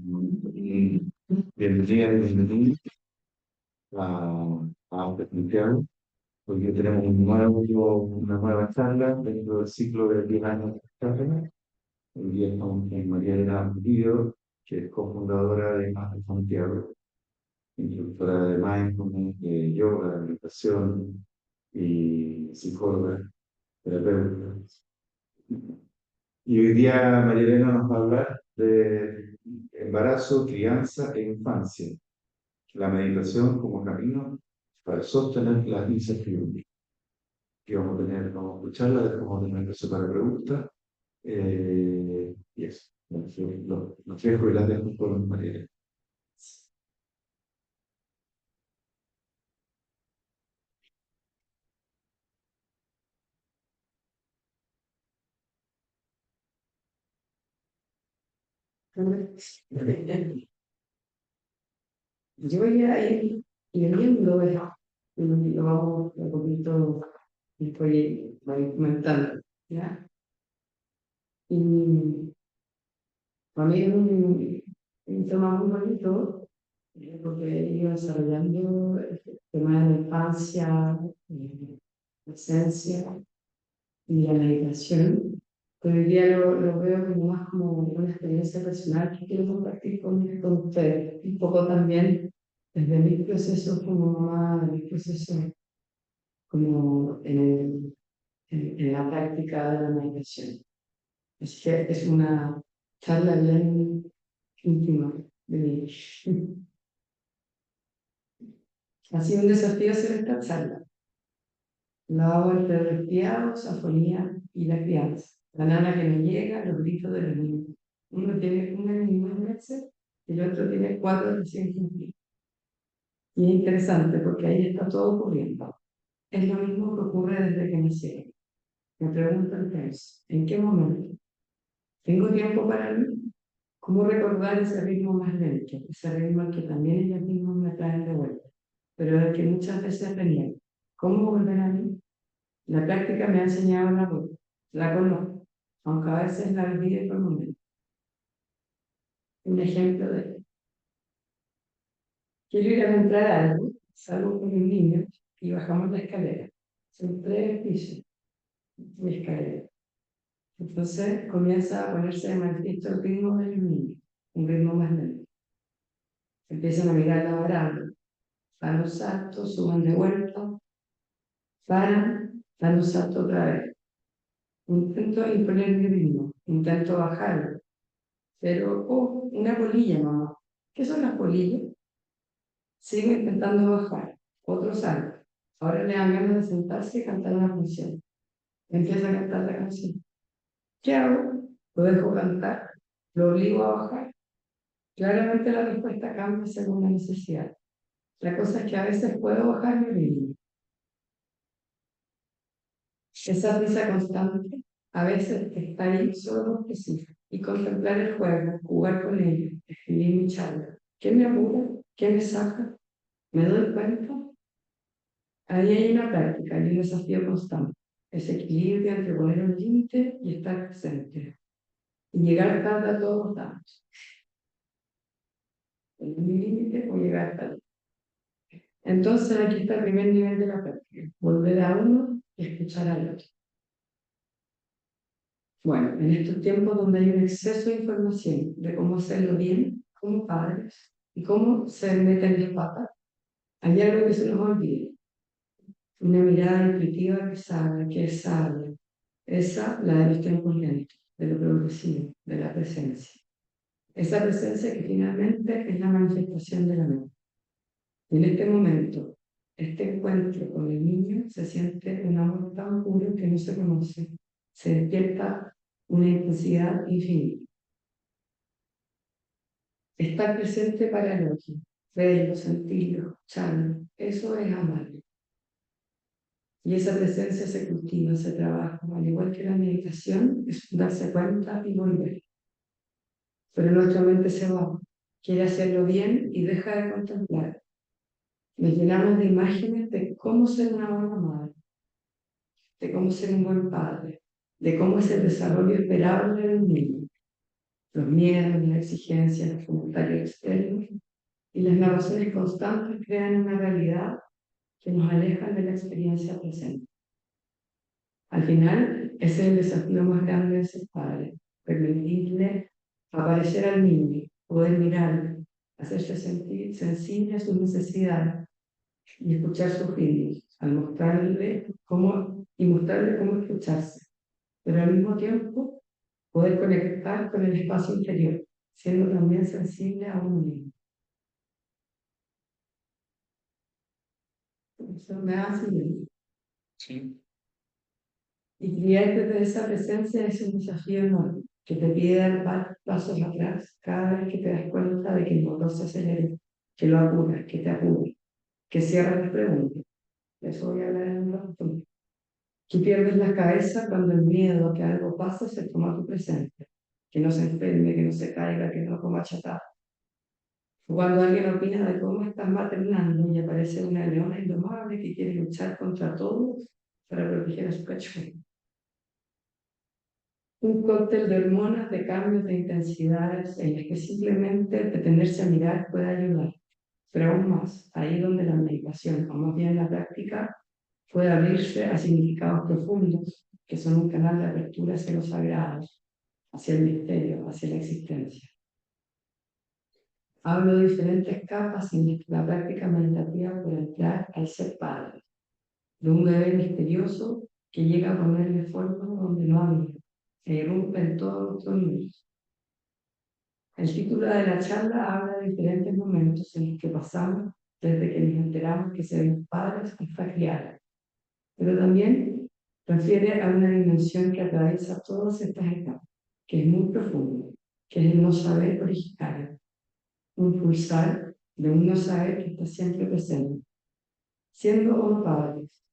Y bienvenida y bienvenido a Santiago, porque tenemos una nueva charla dentro del ciclo de 10 años de charla. Hoy día estamos con María Elena Pulido, que es cofundadora de Más de Santiago, instructora de mindfulness, de yoga, de meditación y psicóloga, terapeuta. Y hoy día María Elena nos va a hablar de embarazo, crianza e infancia, la meditación como camino para sostener la incertidumbre. Que vamos a escucharla, después vamos a tener que hacer para preguntas. Y eso, los dejo y las dejo por María. Yo voy a ir viendo, lo vamos un poquito, voy comentando, ¿ya? Y para mí es un tema muy bonito, porque he ido desarrollando el tema de la infancia, la esencia y la meditación. Pero hoy día lo veo como más como una experiencia personal que quiero compartir con ustedes. Un poco también desde mi proceso como mamá, de mi proceso como en la práctica de la meditación. Así que es una charla bien íntima de mí. Ha sido un desafío hacer esta charla. Lo hago entre resfriados, afonía y la crianza. La nana que no llega, los gritos de los niños. Uno tiene un año y 9 meses y el otro tiene 4 recién cumplidos. Y es interesante porque ahí está todo ocurriendo. Es lo mismo que ocurre desde que nací. Me pregunto entonces, ¿en qué momento? ¿Tengo tiempo para mí? ¿Cómo recordar ese ritmo más lento? Ese ritmo al que también ellos mismos me traen de vuelta, pero del que muchas veces reniego. ¿Cómo volver a mí? La práctica me ha enseñado la ruta, la conozco, aunque a veces la olvide por momentos. Un ejemplo de ello. Quiero ir a comprar algo, salgo con un niño y bajamos la escalera. Son 3 pisos de escalera. Entonces comienza a ponerse de manifiesto el ritmo del niño, un ritmo más lento. Empiezan a mirar la baranda, dan un salto, suben de vuelta, paran, dan un salto otra vez. Intento imponer mi ritmo, intento bajarlo, pero, oh, una polilla, mamá. ¿Qué son las polillas? Sigo intentando bajar, otro salto. Ahora le dan ganas de sentarse y cantar una canción. Empieza a cantar la canción. ¿Qué hago? Lo dejo cantar, lo obligo a bajar. Claramente la respuesta cambia según la necesidad. La cosa es que a veces puedo bajar mi ritmo. Esa risa constante a veces está ahí solo que sí. Y contemplar el juego, jugar con ellos, escribir mi charla. ¿Qué me apura? ¿Qué me saca? ¿Me doy cuenta? Ahí hay una práctica, hay un desafío constante. Ese equilibrio entre poner un límite y estar presente. Y llegar tarde a todos los datos. ¿En mi límite o llegar tarde? Entonces aquí está el primer nivel de la práctica. Volver a uno y escuchar al otro. Bueno, en estos tiempos donde hay un exceso de información de cómo hacerlo bien como padres y cómo se meten las patas, hay algo que se nos olvida. Una mirada intuitiva que sabe, que es sabia. Esa, la de los tiempos lentos, de lo progresivo, de la presencia. Esa presencia que finalmente es la manifestación de la mente. Y en este momento, este encuentro con el niño se siente un amor tan puro que no se conoce. Se despierta una intensidad infinita. Estar presente para el otro, verlo, sentirlo, escucharlo, eso es amarlo. Y esa presencia se cultiva, se trabaja, al igual que la meditación, es darse cuenta y volver. Pero nuestra mente se va, quiere hacerlo bien y deja de contemplar. Nos llenamos de imágenes de cómo ser una buena madre, de cómo ser un buen padre, de cómo es el desarrollo esperable del niño. los miedos, las exigencias, los comentarios externos y las narraciones constantes crean una realidad que nos alejan de la experiencia presente. Al final, ese es el desafío más grande de ser padre, permitirle aparecer al niño, poder mirarlo, hacerse sentir sensible a sus necesidades y escuchar sus ritmos, mostrarle cómo escucharse, pero al mismo tiempo poder conectar con el espacio interior, siendo también sensible a uno mismo. Eso me hace bien. Sí. Y criar desde esa presencia es un desafío enorme, que te pide dar pasos atrás cada vez que te das cuenta de que el motor se acelera, que lo apuras, que te apura, que cierras las preguntas. De eso voy a hablar en un rato. Que pierdes la cabeza cuando el miedo a que algo pase se toma tu presente, que no se enferme, que no se caiga, que no coma chatarra. Cuando alguien opina de cómo estás maternando y aparece una leona indomable que quiere luchar contra todos para proteger a su cachorro. Un cóctel de hormonas, de cambios de intensidades en las que simplemente detenerse a mirar puede ayudar. Pero aún más, ahí donde la meditación, o más bien la práctica, puede abrirse a significados profundos, que son un canal de apertura hacia los sagrados, hacia el misterio, hacia la existencia. Hablo de diferentes capas en la práctica meditativa por entrar al ser padre, de un bebé misterioso que llega a ponerle forma donde no había, se irrumpe en todos nuestros mundos. El título de la charla habla de diferentes momentos en los que pasamos desde que nos enteramos que seremos padres hasta criar, pero también refiere a una dimensión que atraviesa todas estas etapas, que es muy profunda, que es el no saber originario, un pulsar de un no saber que está siempre presente. Siendo o padres,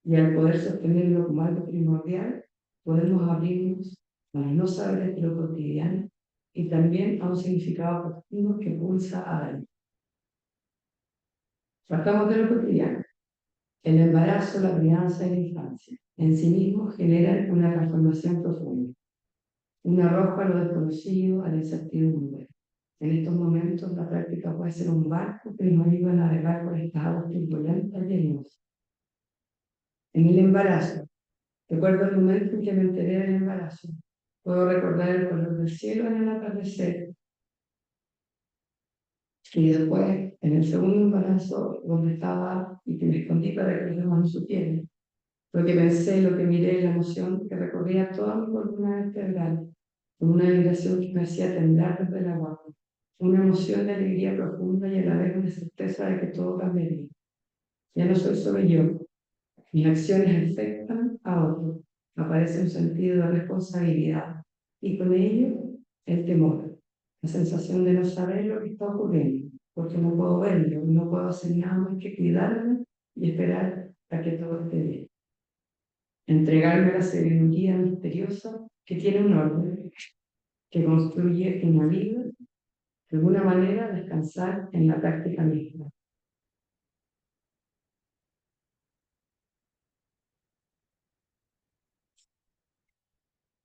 y al poder sostenerlo como algo primordial, podemos abrirnos a los no saberes de lo cotidiano y también a un significado profundo que pulsa a algo. Partamos de lo cotidiano. El embarazo, la crianza y la infancia en sí mismos generan una transformación profunda, un arrojo a lo desconocido, a la incertidumbre. En estos momentos la práctica puede ser un barco que nos ayuda a navegar por estas aguas turbulentas y hermosas. En el embarazo, recuerdo el momento en que me enteré del embarazo. Puedo recordar el color del cielo en el atardecer. Y después, en el segundo embarazo, donde estaba y que me escondí para que los demás no supieran. Lo que pensé, lo que miré, la emoción que recorría toda mi columna vertebral, con una vibración que me hacía temblar desde la guapa. Una emoción de alegría profunda y a la vez una certeza de que todo cambiaría. Ya no soy solo yo. Mis acciones afectan a otros. Aparece un sentido de responsabilidad y con ello el temor, la sensación de no saber lo que está ocurriendo, porque no puedo verlo, no puedo hacer nada más que cuidarme y esperar a que todo esté bien. Entregarme a la sabiduría misteriosa que tiene un orden, que construye una vida, de alguna manera descansar en la práctica misma.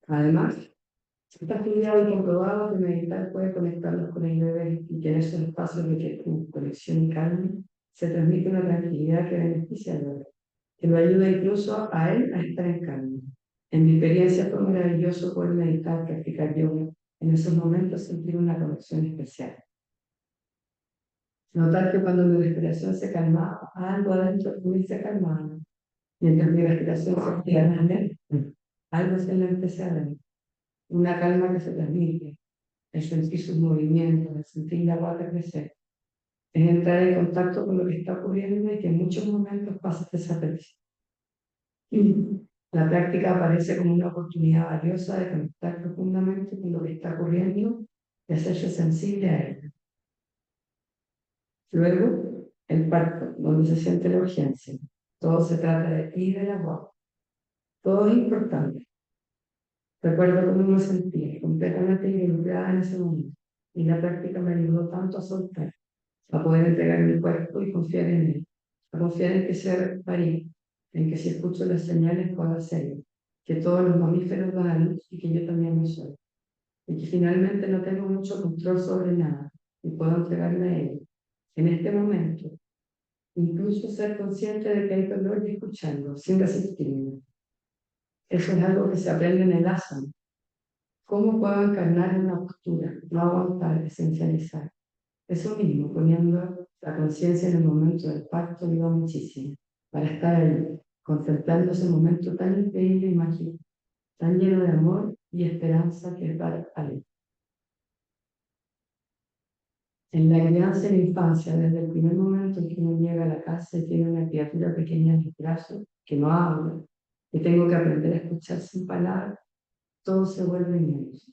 Además, está estudiado y comprobado que meditar puede conectarnos con el bebé y que en esos espacios de quietud, conexión y calma se transmite una tranquilidad que beneficia al bebé, que lo ayuda incluso a él a estar en calma. En mi experiencia fue maravilloso poder meditar, practicar yoga. En esos momentos sentir una conexión especial. Notar que cuando mi respiración se calmaba, algo adentro de mí se calmaba. Mientras mi respiración se hacía más lenta, algo se enlentecía adentro. Una calma que se transmite, el sentir sus movimientos, el sentir la guata crecer. Es entrar en contacto con lo que está ocurriendo y que en muchos momentos pasa desapercibido. La práctica aparece como una oportunidad valiosa de conectar profundamente con lo que está ocurriendo y hacerse sensible a ello. Luego, el parto, donde se siente la urgencia. Todo se trata de ti y de la guagua. Todo es importante. Recuerdo cómo me sentí completamente involucrada en ese momento. Y la práctica me ayudó tanto a soltar, a poder entregar mi cuerpo y confiar en él. A confiar en que sé parir, en que si escucho las señales puedo hacerlo. Que todos los mamíferos dan a luz y que yo también lo soy. y que finalmente no tengo mucho control sobre nada y puedo entregarme a ello. En este momento, incluso ser consciente de que hay dolor y escucharlo, sin resistirme. Eso es algo que se aprende en el asana. ¿Cómo puedo encarnar una postura? No aguantar, esencializar. Eso mismo, poniendo la conciencia en el momento del parto, ayuda muchísimo para estar ahí, contemplando ese momento tan increíble y mágico, tan lleno de amor y esperanza que es dar a luz. En la crianza y la infancia, desde el primer momento en que uno llega a la casa y tiene una criatura pequeña en los brazos, que no habla, que tengo que aprender a escuchar sin palabras, todo se vuelve inmenso.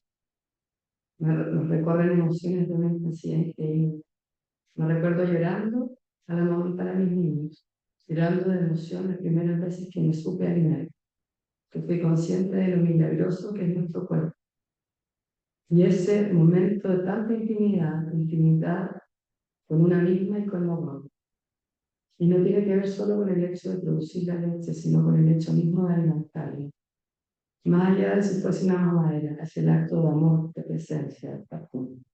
Nos recorren emociones de una intensidad increíble. Me recuerdo llorando al amamantar a mis niños, llorando de emoción las primeras veces que me supe alinear, que fui consciente de lo milagroso que es nuestro cuerpo. Y ese momento de tanta intimidad, intimidad con una misma y con la otra. Y no tiene que ver solo con el hecho de producir la leche, sino con el hecho mismo de alimentarla. Más allá de si fuese una mamadera, es el acto de amor, de presencia, de estar juntos.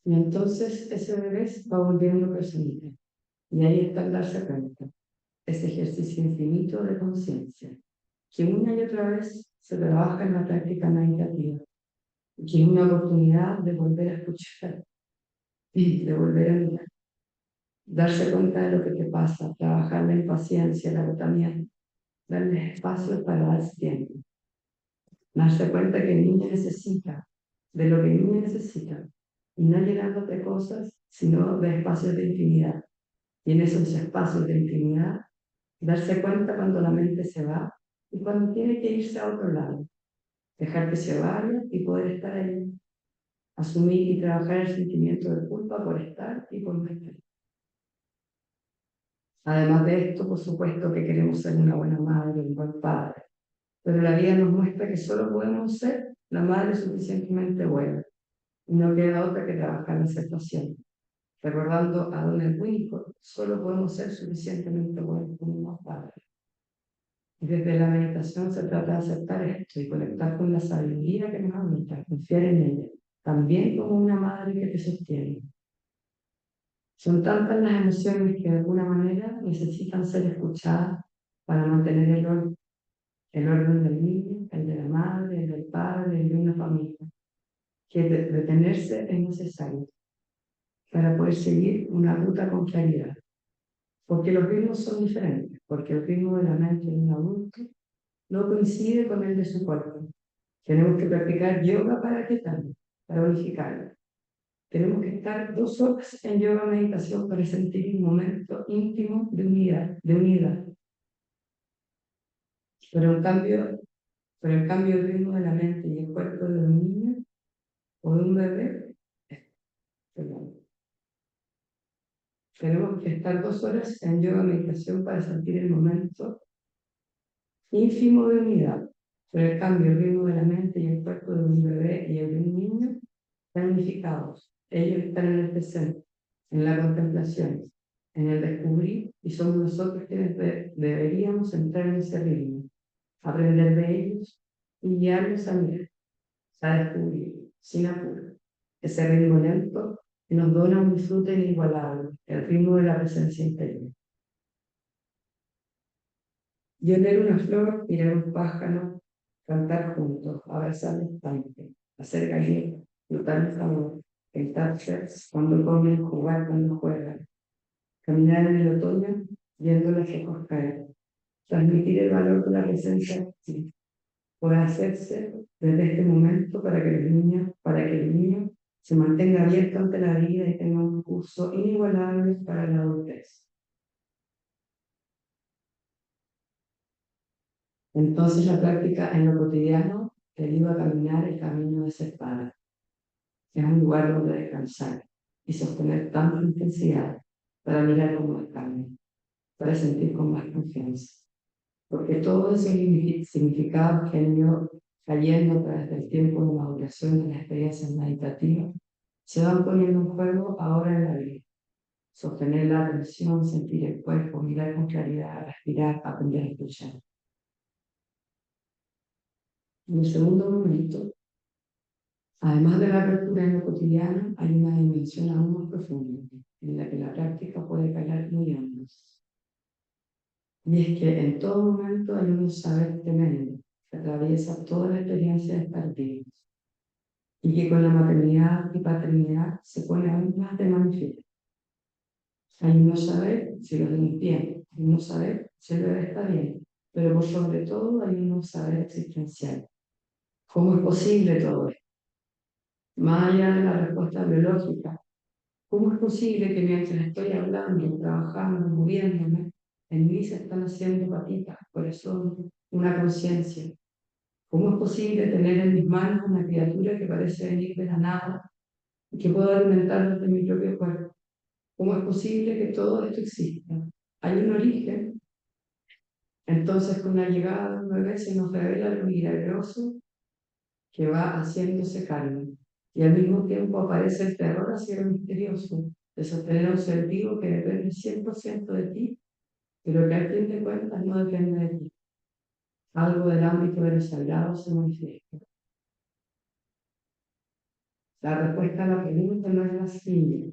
Y entonces ese bebé se va volviendo personita. Y ahí está el darse cuenta, ese ejercicio infinito de conciencia, que una y otra vez se trabaja en la práctica meditativa, que es una oportunidad de volver a escuchar y de volver a mirar. Darse cuenta de lo que te pasa, trabajar la impaciencia, el agotamiento, darle espacio para darse tiempo. Darse cuenta que el niño necesita, de lo que el niño necesita, y no llenándote de cosas, sino de espacios de intimidad. Y en esos espacios de intimidad, darse cuenta cuando la mente se va y cuando tiene que irse a otro lado. Dejar que se vaya y poder estar ahí. Asumir y trabajar el sentimiento de culpa por estar y por no estar. Además de esto, por supuesto que queremos ser una buena madre, un buen padre. Pero la vida nos muestra que solo podemos ser la madre suficientemente buena. Y no queda otra que trabajar la aceptación. Recordando a Donald Winnicott, solo podemos ser suficientemente buenos como padres. Y desde la meditación se trata de aceptar esto y conectar con la sabiduría que nos habita, confiar en ella, también como una madre que te sostiene. Son tantas las emociones que de alguna manera necesitan ser escuchadas para mantener el orden del niño, el de la madre, el del padre, el de una familia, que detenerse es necesario para poder seguir una ruta con claridad. Porque los ritmos son diferentes, porque el ritmo de la mente de un adulto no coincide con el de su cuerpo. Tenemos que practicar yoga para aquietarlo, para unificarlo. Tenemos que estar 2 horas en yoga meditación para sentir un momento íntimo de unidad, de unidad. Pero en cambio el ritmo de la mente y el cuerpo de un niño o de un bebé, perdón, tenemos que estar 2 horas en yoga meditación para sentir el momento ínfimo de unidad. Pero en cambio el ritmo de la mente y el cuerpo de un bebé y el de un niño están unificados. Ellos están en el presente, en la contemplación, en el descubrir, y somos nosotros quienes deberíamos entrar en ese ritmo, aprender de ellos y guiarlos a mirar, a descubrir, sin apuro. Ese ritmo lento que nos dona un disfrute inigualable, el ritmo de la presencia interior. Y oler una flor, mirar un pájaro, cantar juntos, abrazar el estanque, hacer galletas, notar el sabor, sentarse cuando comen, jugar cuando juegan, caminar en el otoño viendo las hojas caer, transmitir el valor de la presencia sí, puede hacerse desde este momento para que el niño se mantenga abierto ante la vida y tenga un curso inigualable para la adultez. Entonces la práctica en lo cotidiano te ayuda a caminar el camino de ser padre. Es un lugar donde descansar y sostener tanta intensidad para mirar con más calma, para sentir con más confianza. Porque todos esos significados que han ido cayendo a través del tiempo de maduración de las experiencias meditativas se van poniendo en juego ahora en la vida. Sostener la atención, sentir el cuerpo, mirar con claridad, respirar, aprender a escuchar. En el segundo momento, además de la apertura en lo cotidiano, hay una dimensión aún más profunda, en la que la práctica puede calar muy hondo. Y es que en todo momento hay un saber tremendo que atraviesa toda la experiencia de estar vivos y que con la maternidad y paternidad se pone aún más de manifiesto. Hay un no saber si los demás bien, hay un no saber si el bebé está bien, pero por sobre todo hay un no saber existencial. ¿Cómo es posible todo esto? Más allá de la respuesta biológica, ¿cómo es posible que mientras estoy hablando, trabajando, moviéndome, en mí se están haciendo patitas, corazón, una conciencia? ¿Cómo es posible tener en mis manos una criatura que parece venir de la nada y que puedo alimentar desde mi propio cuerpo? ¿Cómo es posible que todo esto exista? Hay un origen. Entonces, con la llegada de un bebé se nos revela lo milagroso que va haciéndose carne. Y al mismo tiempo aparece el terror hacia lo misterioso, de sostener un ser vivo que depende 100% de ti, pero que al fin de cuentas no depende de ti. Algo del ámbito de lo sagrado se manifiesta. La respuesta a la pregunta no es la silla,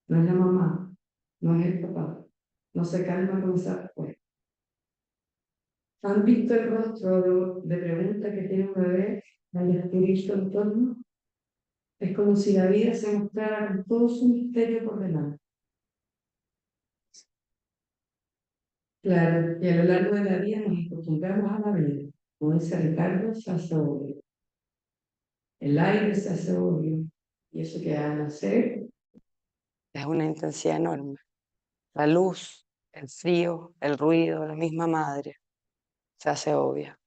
no es la mamá, no es el papá. No se calma con esa respuesta. ¿Han visto el rostro de pregunta que tiene un bebé al descubrir su entorno? Es como si la vida se mostrara con todo su misterio por delante. Claro, y a lo largo de la vida nos acostumbramos a la vida. Como dice Ricardo, se hace obvio. El aire se hace obvio. Y eso que va a nacer es una intensidad enorme. La luz, el frío, el ruido, la misma madre, se hace obvia.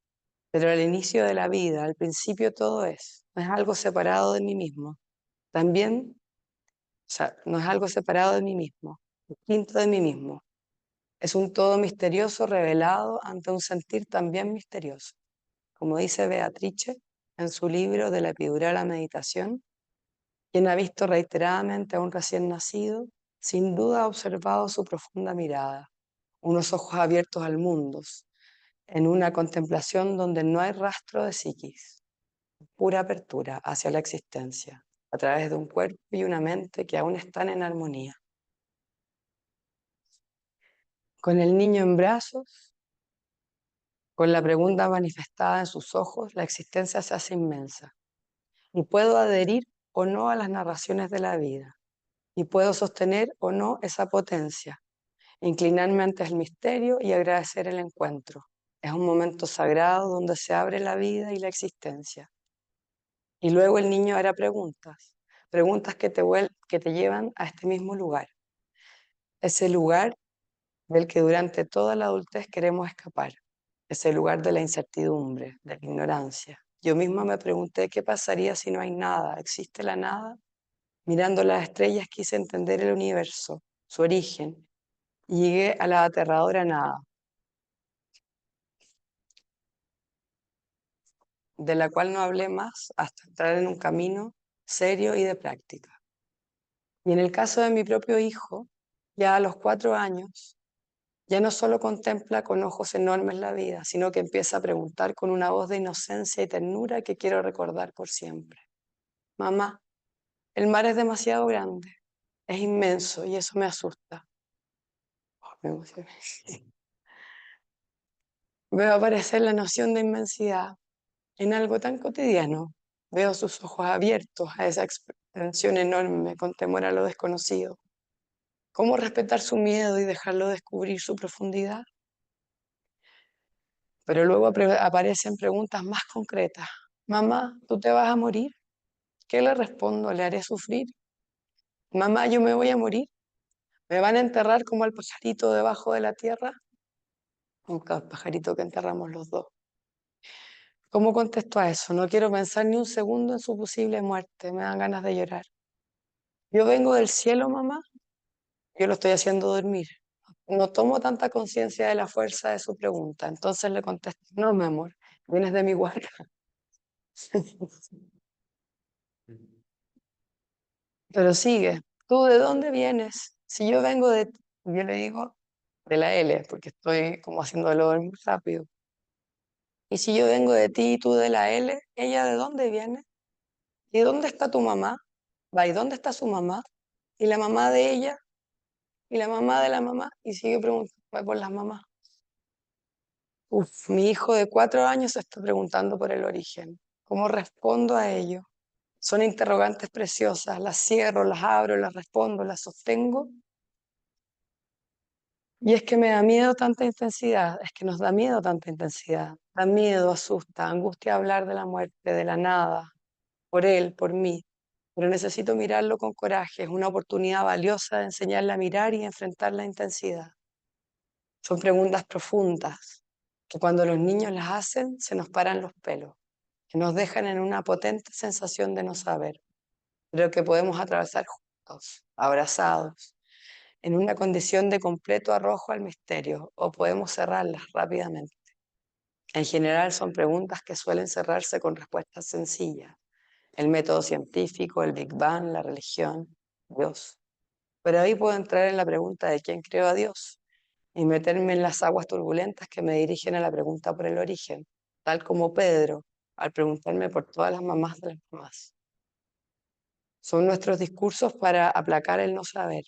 Pero al inicio de la vida, al principio todo no es algo separado de mí mismo. También, o sea, no es algo separado de mí mismo, distinto de mí mismo. Es un todo misterioso revelado ante un sentir también misterioso. Como dice Beatrice en su libro De la epidural a la meditación, quien ha visto reiteradamente a un recién nacido, sin duda ha observado su profunda mirada, unos ojos abiertos al mundo, en una contemplación donde no hay rastro de psiquis, pura apertura hacia la existencia, a través de un cuerpo y una mente que aún están en armonía. Con el niño en brazos, con la pregunta manifestada en sus ojos, la existencia se hace inmensa. Y puedo adherir o no a las narraciones de la vida. Y puedo sostener o no esa potencia, inclinarme ante el misterio y agradecer el encuentro. Es un momento sagrado donde se abre la vida y la existencia. Y luego el niño hará preguntas, preguntas que te llevan a este mismo lugar. Ese lugar del que durante toda la adultez queremos escapar. Ese lugar de la incertidumbre, de la ignorancia. Yo misma me pregunté qué pasaría si no hay nada, ¿existe la nada? Mirando las estrellas quise entender el universo, su origen, y llegué a la aterradora nada, de la cual no hablé más hasta entrar en un camino serio y de práctica. Y en el caso de mi propio hijo, ya a los 4 años, ya no solo contempla con ojos enormes la vida, sino que empieza a preguntar con una voz de inocencia y ternura que quiero recordar por siempre. Mamá, el mar es demasiado grande, es inmenso y eso me asusta. Oh, me emocioné. Veo aparecer la noción de inmensidad en algo tan cotidiano. Veo sus ojos abiertos a esa expansión enorme con temor a lo desconocido. ¿Cómo respetar su miedo y dejarlo descubrir su profundidad? Pero luego aparecen preguntas más concretas. Mamá, ¿tú te vas a morir? ¿Qué le respondo? ¿Le haré sufrir? Mamá, yo me voy a morir. ¿Me van a enterrar como al pajarito debajo de la tierra? Un pajarito que enterramos los dos. ¿Cómo contesto a eso? No quiero pensar ni un segundo en su posible muerte. Me dan ganas de llorar. Yo vengo del cielo, mamá. Yo lo estoy haciendo dormir. No tomo tanta conciencia de la fuerza de su pregunta. Entonces le contesto, no, mi amor, vienes de mi guarda. Pero sigue, ¿tú de dónde vienes? Si yo vengo de, yo le digo de la L, porque estoy como haciéndolo muy rápido. Y si yo vengo de ti y tú de la L, ¿ella de dónde viene? ¿Y dónde está tu mamá? Va, ¿y dónde está su mamá? ¿Y la mamá de ella? ¿Y la mamá de la mamá? Y sigue preguntando por las mamás. Uf, mi hijo de 4 años se está preguntando por el origen. ¿Cómo respondo a ello? Son interrogantes preciosas. Las cierro, las abro, las respondo, las sostengo. Y es que me da miedo tanta intensidad, es que nos da miedo tanta intensidad. Da miedo, asusta, angustia hablar de la muerte, de la nada, por él, por mí. Pero necesito mirarlo con coraje. Es una oportunidad valiosa de enseñarle a mirar y enfrentar la intensidad. Son preguntas profundas que cuando los niños las hacen se nos paran los pelos, que nos dejan en una potente sensación de no saber, pero que podemos atravesar juntos, abrazados, en una condición de completo arrojo al misterio, o podemos cerrarlas rápidamente. En general son preguntas que suelen cerrarse con respuestas sencillas. El método científico, el Big Bang, la religión, Dios. Pero ahí puedo entrar en la pregunta de quién creó a Dios y meterme en las aguas turbulentas que me dirigen a la pregunta por el origen, tal como Pedro, al preguntarme por todas las mamás de las mamás. Son nuestros discursos para aplacar el no saber,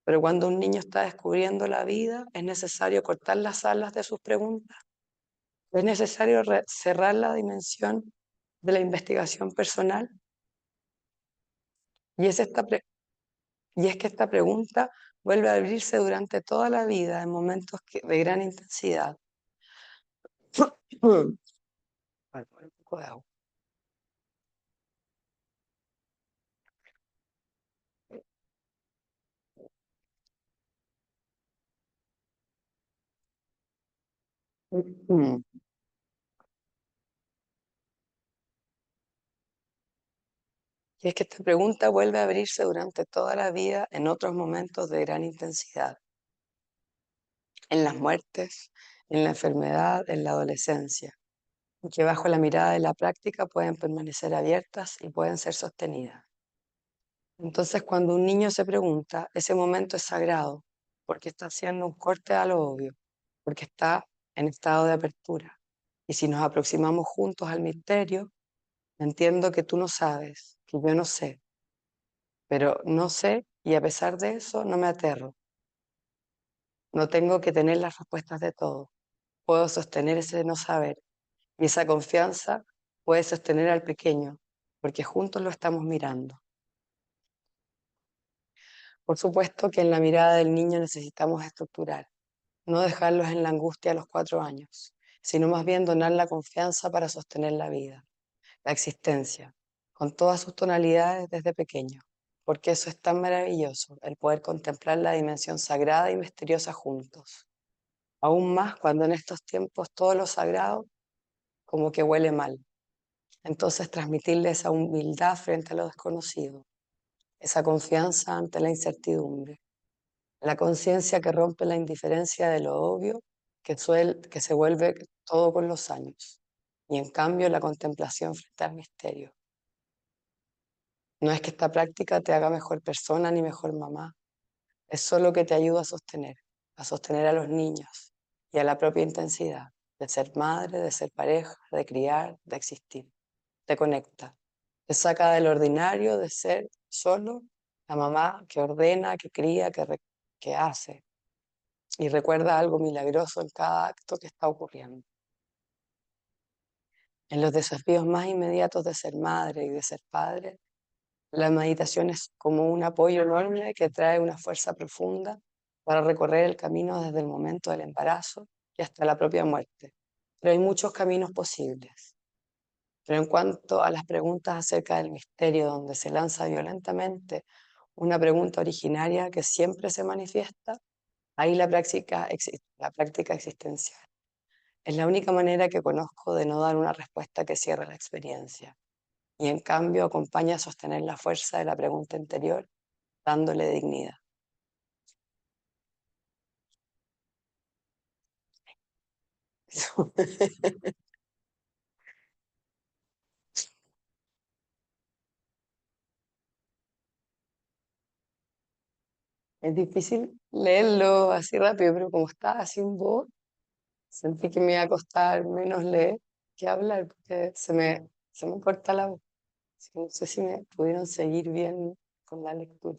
pero cuando un niño está descubriendo la vida, es necesario cortar las alas de sus preguntas, es necesario cerrar la dimensión de la investigación personal, y y es que esta pregunta vuelve a abrirse durante toda la vida en momentos de gran intensidad. Ay, un poco de agua. Mm. Y es que esta pregunta vuelve a abrirse durante toda la vida en otros momentos de gran intensidad, en las muertes, en la enfermedad, en la adolescencia, y que bajo la mirada de la práctica pueden permanecer abiertas y pueden ser sostenidas. Entonces, cuando un niño se pregunta, ese momento es sagrado, porque está haciendo un corte a lo obvio, porque está en estado de apertura. Y si nos aproximamos juntos al misterio, entiendo que tú no sabes, que yo no sé, pero no sé y a pesar de eso no me aterro. No tengo que tener las respuestas de todo. Puedo sostener ese no saber y esa confianza puede sostener al pequeño, porque juntos lo estamos mirando. Por supuesto que en la mirada del niño necesitamos estructurar, no dejarlos en la angustia a los 4 años, sino más bien donar la confianza para sostener la vida, la existencia, con todas sus tonalidades desde pequeño, porque eso es tan maravilloso, el poder contemplar la dimensión sagrada y misteriosa juntos. Aún más cuando en estos tiempos todo lo sagrado como que huele mal. Entonces transmitirle esa humildad frente a lo desconocido, esa confianza ante la incertidumbre, la conciencia que rompe la indiferencia de lo obvio, que se vuelve todo con los años, y en cambio la contemplación frente al misterio. No es que esta práctica te haga mejor persona ni mejor mamá, es solo que te ayuda a sostener a los niños y a la propia intensidad de ser madre, de ser pareja, de criar, de existir. Te conecta, te saca del ordinario de ser solo la mamá que ordena, que cría, que hace y recuerda algo milagroso en cada acto que está ocurriendo. En los desafíos más inmediatos de ser madre y de ser padre, la meditación es como un apoyo enorme que trae una fuerza profunda para recorrer el camino desde el momento del embarazo y hasta la propia muerte. Pero hay muchos caminos posibles. Pero en cuanto a las preguntas acerca del misterio, donde se lanza violentamente una pregunta originaria que siempre se manifiesta, ahí la práctica existencial. Es la única manera que conozco de no dar una respuesta que cierre la experiencia y en cambio acompaña a sostener la fuerza de la pregunta interior, dándole dignidad. Es difícil leerlo así rápido, pero como está así en voz, sentí que me iba a costar menos leer. que hablar porque se me corta la voz. Así que no sé si me pudieron seguir bien con la lectura.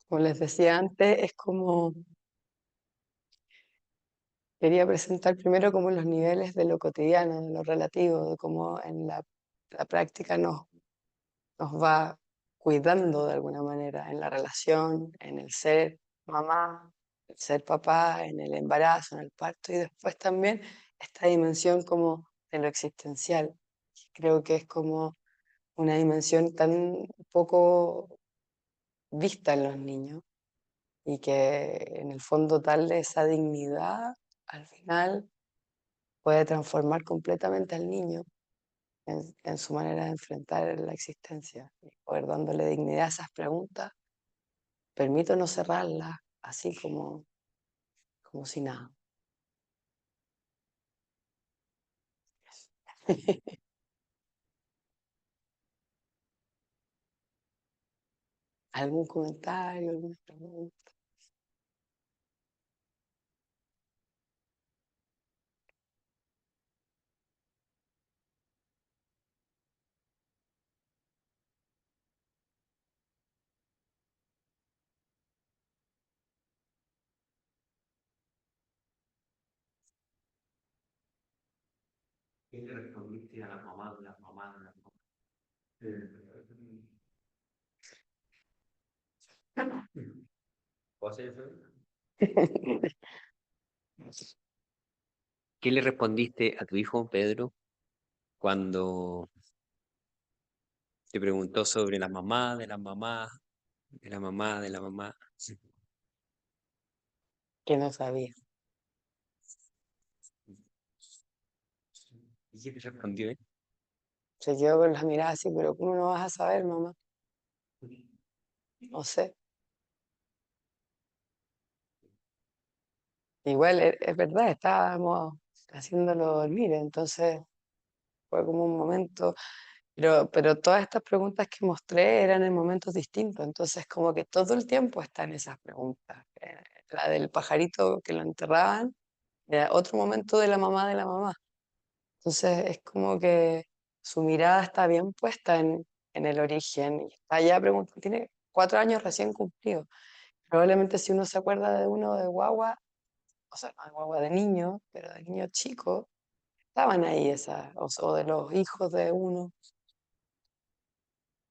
Como les decía antes, es como quería presentar primero como los niveles de lo cotidiano, de lo relativo, de cómo en la práctica nos va cuidando de alguna manera en la relación, en el ser mamá, el ser papá, en el embarazo, en el parto y después también esta dimensión como de lo existencial. Creo que es como una dimensión tan poco vista en los niños y que en el fondo darle esa dignidad al final puede transformar completamente al niño en su manera de enfrentar la existencia y poder dándole dignidad a esas preguntas, permito no cerrarlas así como si nada. ¿Algún comentario, alguna pregunta? ¿Qué le respondiste a la mamá de las mamás de las mamás? ¿Puedo hacer eso? ¿Qué le respondiste a tu hijo, Pedro, cuando te preguntó sobre la mamá de la mamá, de la mamá, de la mamá? Que no sabía. ¿Y qué te respondió él? Se quedó con la mirada así, pero ¿cómo no vas a saber, mamá? No sé. Igual es verdad, estábamos haciéndolo dormir, entonces fue como un momento, pero todas estas preguntas que mostré eran en momentos distintos, entonces como que todo el tiempo están esas preguntas. La del pajarito que lo enterraban, era otro momento de la mamá de la mamá. Entonces es como que su mirada está bien puesta en el origen y está ya preguntando, tiene 4 años recién cumplidos. Probablemente si uno se acuerda de uno de guagua, o sea, no de guagua de niño, pero de niño chico, estaban ahí esas, o de los hijos de uno.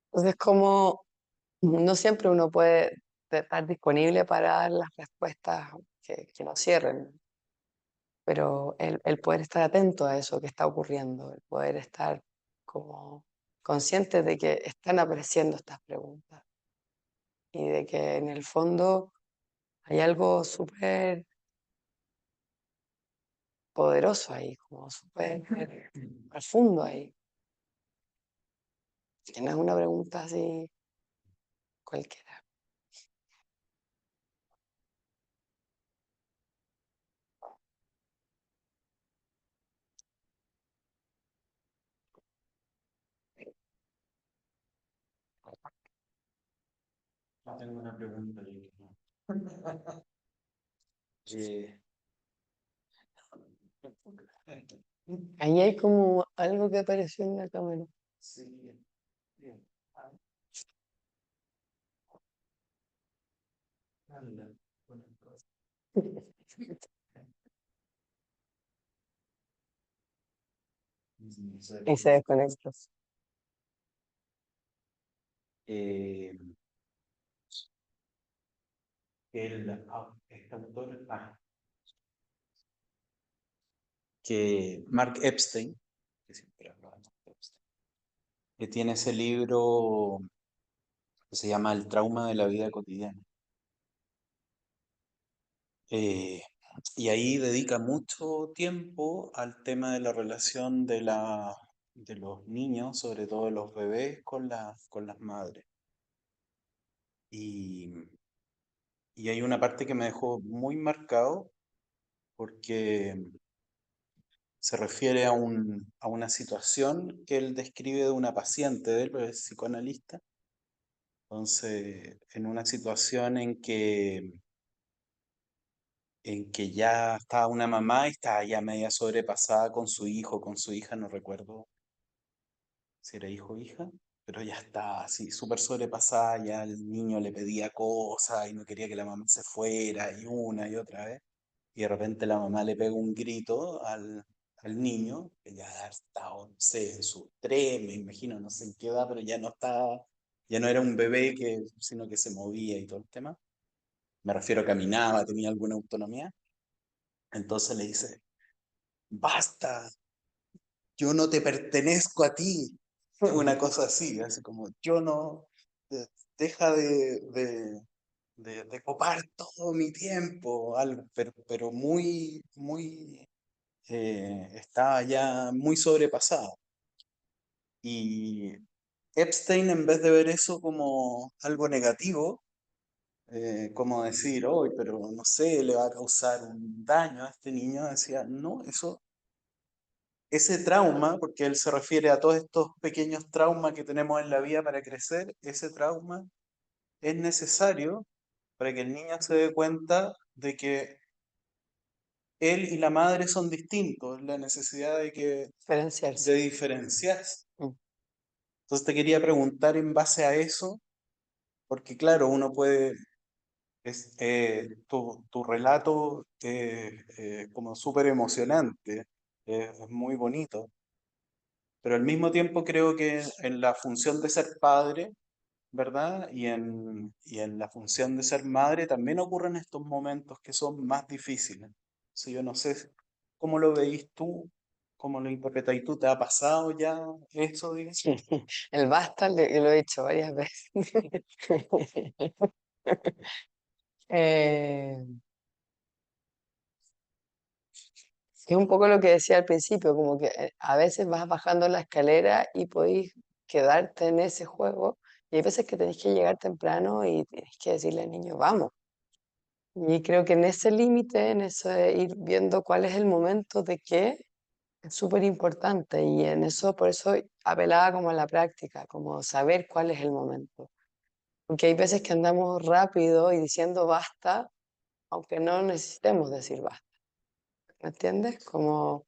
Entonces como no siempre uno puede estar disponible para dar las respuestas que nos cierren, pero el poder estar atento a eso que está ocurriendo, el poder estar como consciente de que están apareciendo estas preguntas y de que en el fondo hay algo súper poderoso ahí, como súper profundo ahí, que no es una pregunta así cualquiera. Tengo una pregunta. Eh, Ahí hay como algo que apareció en la cámara. sí, bien. Anda, buenas cosas. Y se desconectó. Eh, este autor, que Mark Epstein, que siempre hablamos de Epstein, que tiene ese libro que se llama El trauma de la vida cotidiana. Eh, y ahí dedica mucho tiempo al tema de la relación de los niños, sobre todo de los bebés, con las madres. Y, y hay una parte que me dejó muy marcado porque se refiere a a una situación que él describe de una paciente de él, porque es psicoanalista. Entonces, en una situación en que en que ya estaba una mamá y estaba ya media sobrepasada con su hijo, con su hija, no recuerdo si era hijo o hija, pero ya estaba así, súper sobrepasada, ya el niño le pedía cosas y no quería que la mamá se fuera y una y otra vez. Y de repente la mamá le pega un grito al niño, que ya estaba, no sé, en sus tres, me imagino, no sé en qué edad, pero ya no estaba, ya no era un bebé sino que se movía y todo el tema. Me refiero, caminaba, tenía alguna autonomía. Entonces le dice, basta, yo no te pertenezco a ti. Una cosa así como, yo no, deja de copar todo mi tiempo, algo, pero muy, estaba ya muy sobrepasado. Y Epstein, en vez de ver eso como algo negativo, como decir, hoy, pero no sé, le va a causar un daño a este niño, decía, no, ese trauma, porque él se refiere a todos estos pequeños traumas que tenemos en la vida para crecer, ese trauma es necesario para que el niño se dé cuenta de que él y la madre son distintos, la necesidad de Diferenciarse. diferenciarse. Mm. Entonces te quería preguntar en base a eso, porque claro, uno puede, tu relato como súper emocionante, es muy bonito, pero al mismo tiempo creo que en la función de ser padre, ¿verdad? Y en la función de ser madre también ocurren estos momentos que son más difíciles. Si yo no sé cómo lo veís tú, cómo lo interpretáis tú, ¿te ha pasado ya eso, digamos? El basta lo he dicho varias veces. Eh, es un poco lo que decía al principio, como que a veces vas bajando la escalera y podéis quedarte en ese juego, y hay veces que tenéis que llegar temprano y tienes que decirle al niño, vamos. Y creo que en ese límite, en eso de ir viendo cuál es el momento de qué, es súper importante. Y en eso, por eso apelaba como a la práctica, como saber cuál es el momento. Porque hay veces que andamos rápido y diciendo basta, aunque no necesitemos decir basta. ¿Me entiendes? Como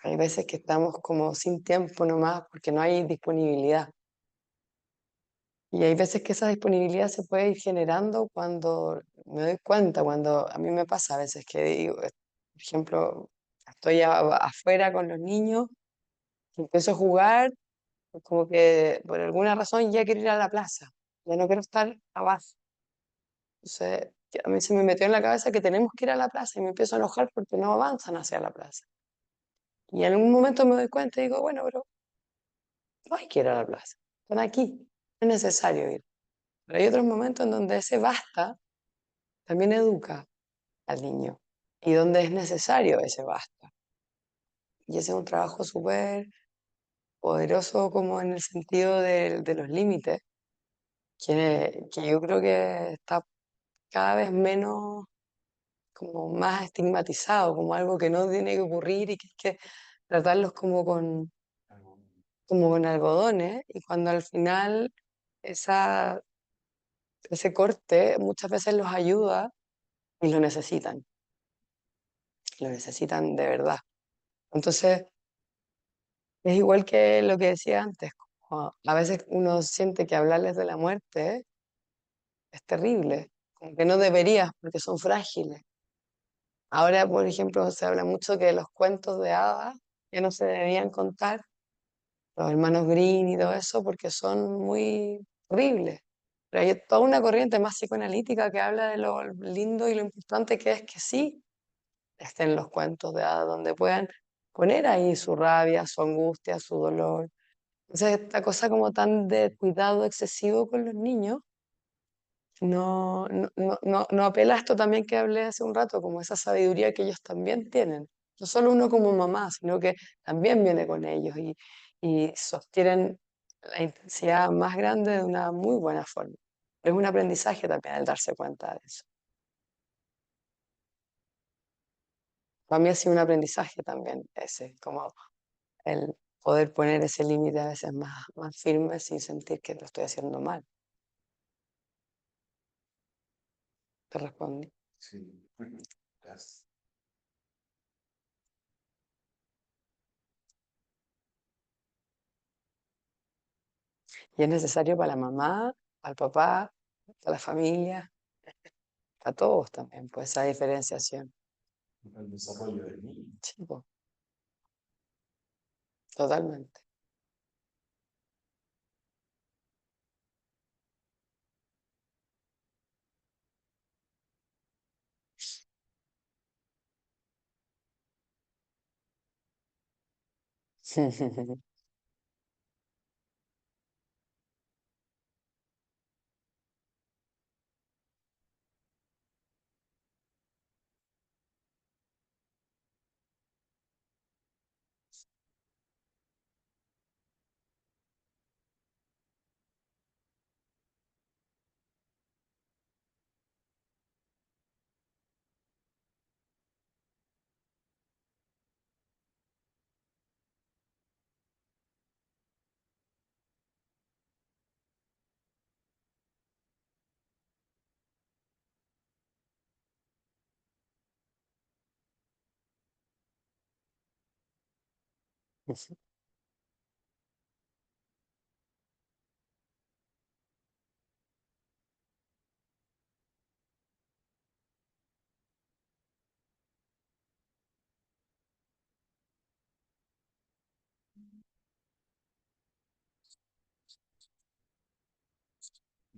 hay veces que estamos como sin tiempo nomás porque no hay disponibilidad. Y hay veces que esa disponibilidad se puede ir generando cuando me doy cuenta, cuando a mí me pasa a veces que digo, por ejemplo, estoy afuera con los niños, y empiezo a jugar, como que por alguna razón ya quiero ir a la plaza, ya no quiero estar abajo. Entonces, que a mí se me metió en la cabeza que tenemos que ir a la plaza y me empiezo a enojar porque no avanzan hacia la plaza. Y en algún momento me doy cuenta y digo, bueno, pero no hay que ir a la plaza, están aquí, no es necesario ir. Pero hay otros momentos en donde ese basta también educa al niño y donde es necesario ese basta. Y ese es un trabajo súper poderoso como en el sentido de los límites, que yo creo que está cada vez menos, como más estigmatizado, como algo que no tiene que ocurrir y que hay que tratarlos como con algodones, y cuando al final esa, ese corte muchas veces los ayuda y lo necesitan de verdad. Entonces, es igual que lo que decía antes, como a veces uno siente que hablarles de la muerte es terrible, como que no deberías porque son frágiles. Ahora, por ejemplo, se habla mucho que los cuentos de hadas que no se debían contar, los hermanos Green y todo eso, porque son muy horribles. Pero hay toda una corriente más psicoanalítica que habla de lo lindo y lo importante que es que sí estén los cuentos de hadas, donde puedan poner ahí su rabia, su angustia, su dolor. Entonces, esta cosa como tan de cuidado excesivo con los niños, no apela a esto también que hablé hace un rato, como esa sabiduría que ellos también tienen. No solo uno como mamá, sino que también viene con ellos y sostienen la intensidad más grande de una muy buena forma. Es un aprendizaje también el darse cuenta de eso. Para mí ha sido un aprendizaje también ese, como el poder poner ese límite a veces más firme sin sentir que lo estoy haciendo mal. Te respondí. Sí. Gracias. Y es necesario para la mamá, para el papá, para la familia, para todos también, pues esa diferenciación. El desarrollo del niño. Sí, po, totalmente.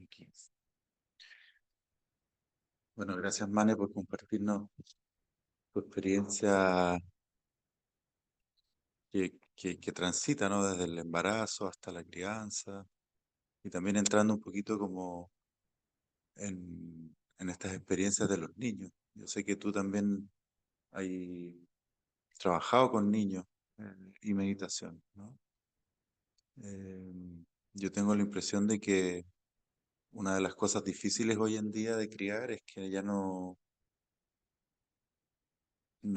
Aquí. Bueno, gracias, Mane, por compartirnos tu experiencia que transita, ¿no? Desde el embarazo hasta la crianza y también entrando un poquito como en estas experiencias de los niños. Yo sé que tú también has trabajado con niños y meditación, ¿no? Yo tengo la impresión de que una de las cosas difíciles hoy en día de criar es que ya no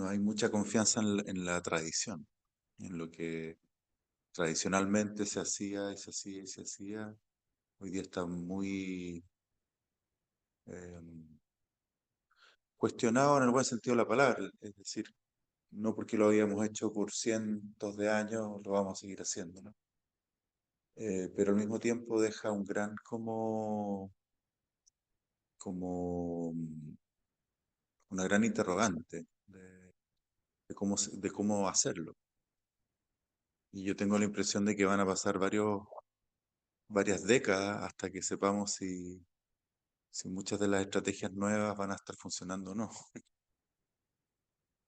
hay mucha confianza en la tradición, en lo que tradicionalmente se hacía y se hacía y se hacía. Hoy día está muy eh, cuestionado en el buen sentido de la palabra, es decir, no porque lo habíamos hecho por cientos de años lo vamos a seguir haciendo, ¿no? Pero al mismo tiempo deja un gran como una gran interrogante de cómo hacerlo. Y yo tengo la impresión de que van a pasar varias décadas hasta que sepamos si muchas de las estrategias nuevas van a estar funcionando o no.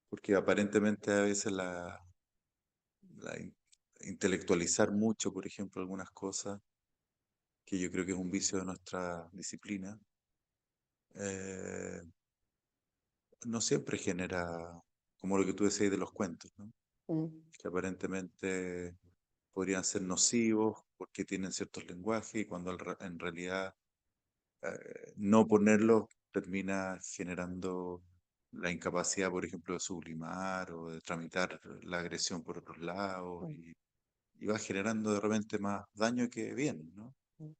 Porque aparentemente a veces la in- intelectualizar mucho, por ejemplo, algunas cosas, que yo creo que es un vicio de nuestra disciplina, eh, no siempre genera, como lo que tú decías de los cuentos, ¿no? Mm, Que aparentemente podrían ser nocivos porque tienen ciertos lenguajes y cuando en realidad no ponerlos termina generando la incapacidad, por ejemplo, de sublimar o de tramitar la agresión por otros lados mm, y va generando de repente más daño que bien, ¿no? mm.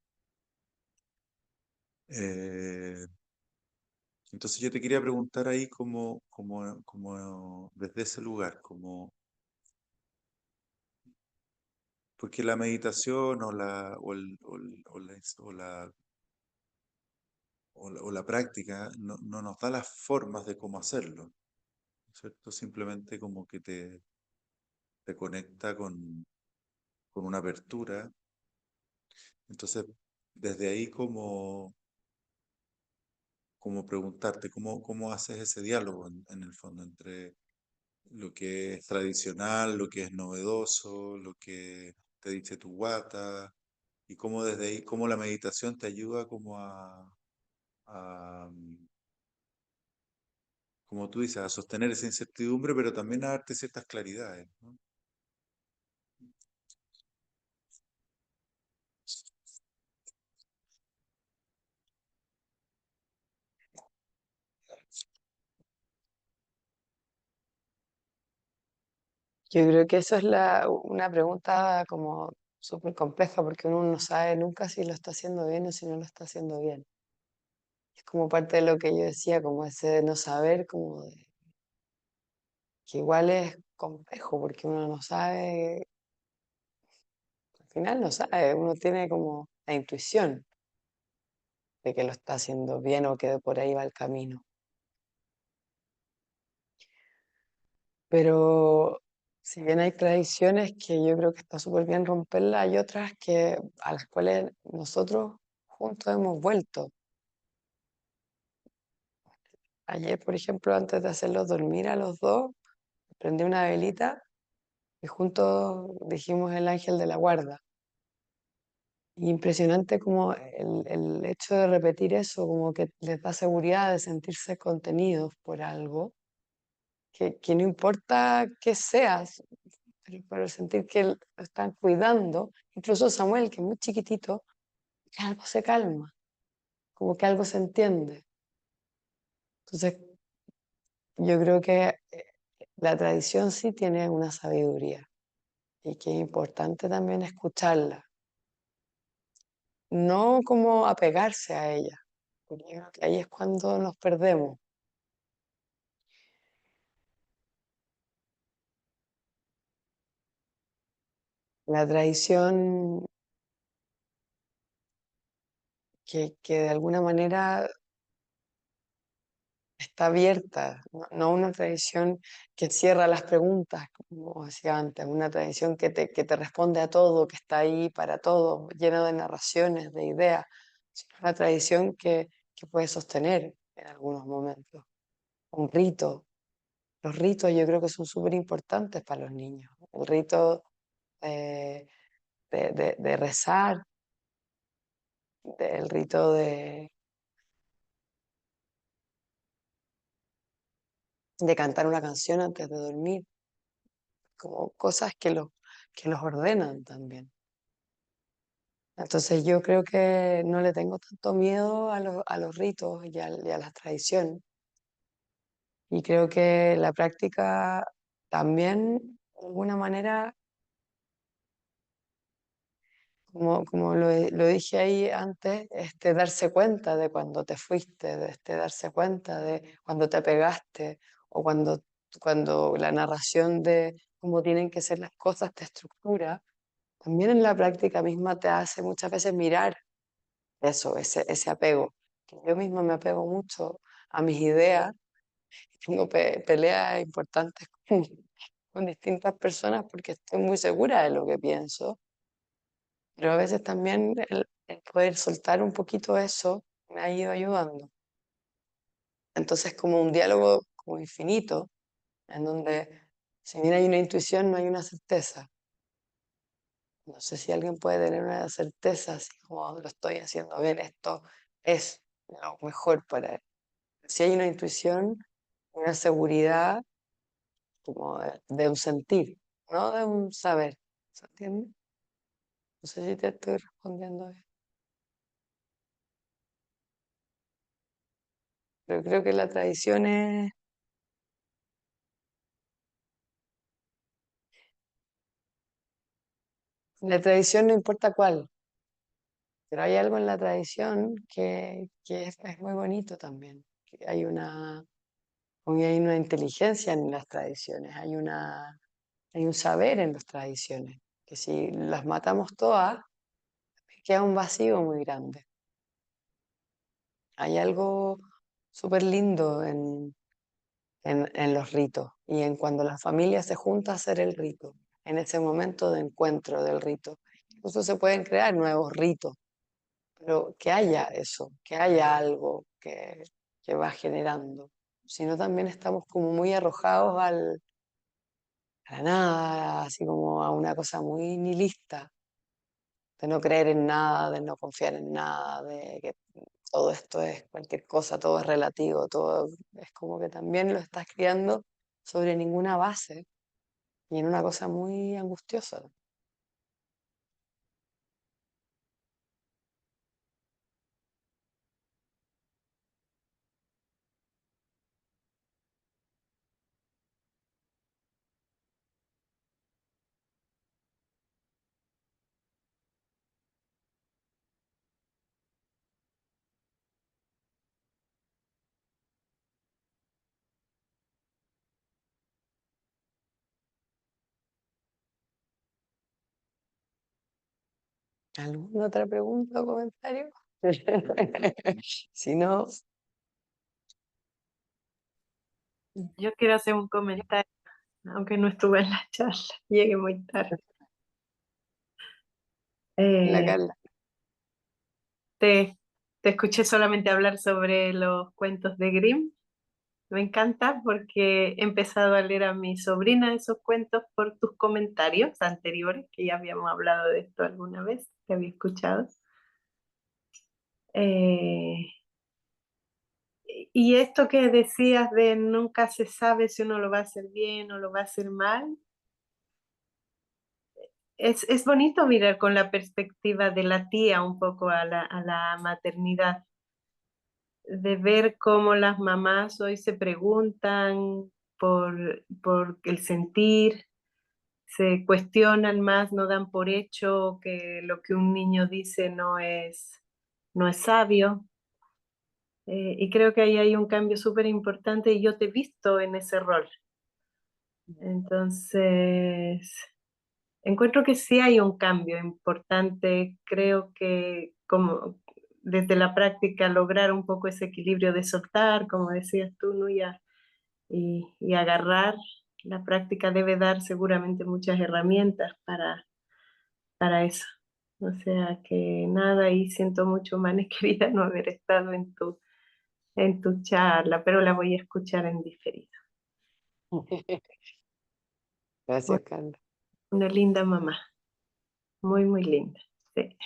Eh, entonces yo te quería preguntar ahí como desde ese lugar, porque la meditación o la práctica no nos da las formas de cómo hacerlo, ¿cierto? Simplemente como que te conecta con una apertura. Entonces, desde ahí como preguntarte, ¿cómo haces ese diálogo en el fondo entre lo que es tradicional, lo que es novedoso, lo que te dice tu guata, y cómo desde ahí, cómo la meditación te ayuda como como tú dices, a sostener esa incertidumbre, pero también a darte ciertas claridades, ¿no? Yo creo que eso es una pregunta como súper compleja porque uno no sabe nunca si lo está haciendo bien o si no lo está haciendo bien. Es como parte de lo que yo decía, como ese de no saber, que igual es complejo, porque uno no sabe, al final no sabe, uno tiene como la intuición de que lo está haciendo bien o que por ahí va el camino. Pero si bien hay tradiciones que yo creo que está súper bien romperlas, hay otras a las cuales nosotros juntos hemos vuelto. Ayer, por ejemplo, antes de hacerlos dormir a los dos, prendí una velita y juntos dijimos el ángel de la guarda. Y impresionante como el hecho de repetir eso, como que les da seguridad de sentirse contenidos por algo, que no importa qué seas, pero sentir que lo están cuidando. Incluso Samuel, que es muy chiquitito, que algo se calma, como que algo se entiende. Entonces, yo creo que la tradición sí tiene una sabiduría y que es importante también escucharla, no como apegarse a ella, porque yo creo que ahí es cuando nos perdemos. La tradición que de alguna manera está abierta, no una tradición que cierra las preguntas, como decía antes, una tradición que te responde a todo, que está ahí para todo, llena de narraciones, de ideas, sino una tradición que puede sostener en algunos momentos. Un rito. Los ritos yo creo que son súper importantes para los niños. El rito eh, de rezar, el rito de cantar una canción antes de dormir, como cosas que los ordenan también. Entonces yo creo que no le tengo tanto miedo a los ritos y a las tradiciones. Y creo que la práctica también, de alguna manera, como lo dije ahí antes, darse cuenta de cuando te fuiste, darse cuenta de cuando te pegaste o cuando la narración de cómo tienen que ser las cosas te estructura, también en la práctica misma te hace muchas veces mirar eso, ese apego. Que yo misma me apego mucho a mis ideas, tengo peleas importantes con distintas personas porque estoy muy segura de lo que pienso, pero a veces también el poder soltar un poquito eso me ha ido ayudando. Entonces, como un diálogo como infinito, en donde si bien hay una intuición, no hay una certeza. No sé si alguien puede tener una certeza, así como lo estoy haciendo bien, esto es lo mejor para él. Si hay una intuición, una seguridad como de un sentir, no de un saber. ¿Se entiende? No sé si te estoy respondiendo bien. Pero creo que la tradición no importa cuál, pero hay algo en la tradición que es muy bonito también. Que hay una inteligencia en las tradiciones, hay un saber en las tradiciones, que si las matamos todas, queda un vacío muy grande. Hay algo súper lindo en los ritos y en cuando la familia se junta a hacer el rito, en ese momento de encuentro del rito. Incluso se pueden crear nuevos ritos, pero que haya eso, que haya algo que va generando. Si no, también estamos como muy arrojados a la nada, así como a una cosa muy nihilista, de no creer en nada, de no confiar en nada, de que todo esto es cualquier cosa, todo es relativo, todo es como que también lo estás criando sobre ninguna base y en una cosa muy angustiosa. ¿Alguna otra pregunta o comentario? Si no, Yo quiero hacer un comentario, aunque no estuve en la charla, llegué muy tarde. la Eh, Carla. te, te escuché solamente hablar sobre los cuentos de Grimm. Me encanta porque he empezado a leer a mi sobrina esos cuentos por tus comentarios anteriores, que ya habíamos hablado de esto alguna vez, que había escuchado. Eh, y esto que decías de nunca se sabe si uno lo va a hacer bien o lo va a hacer mal, es bonito mirar con la perspectiva de la tía un poco a la maternidad, de ver cómo las mamás hoy se preguntan por el sentir, se cuestionan más, no dan por hecho que lo que un niño dice no es sabio. Y creo que ahí hay un cambio súper importante y yo te he visto en ese rol. Entonces, encuentro que sí hay un cambio importante. Creo que como desde la práctica lograr un poco ese equilibrio de soltar, como decías tú, Nuya, y agarrar, la práctica debe dar seguramente muchas herramientas para eso. O sea que nada, y siento mucho, Manes, querida, no haber estado en tu charla, pero la voy a escuchar en diferido. Gracias, Carla. Una linda mamá, muy, muy linda. Sí.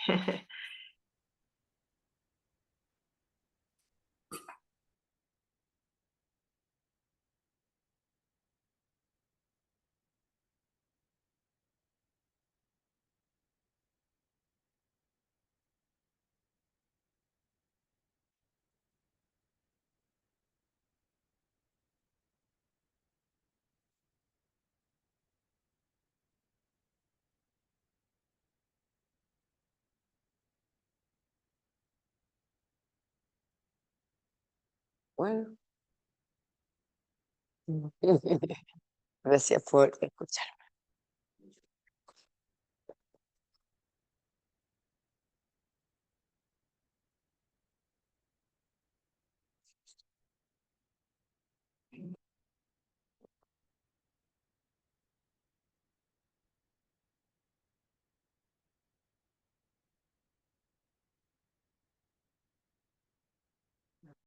Bueno. Gracias por escuchar.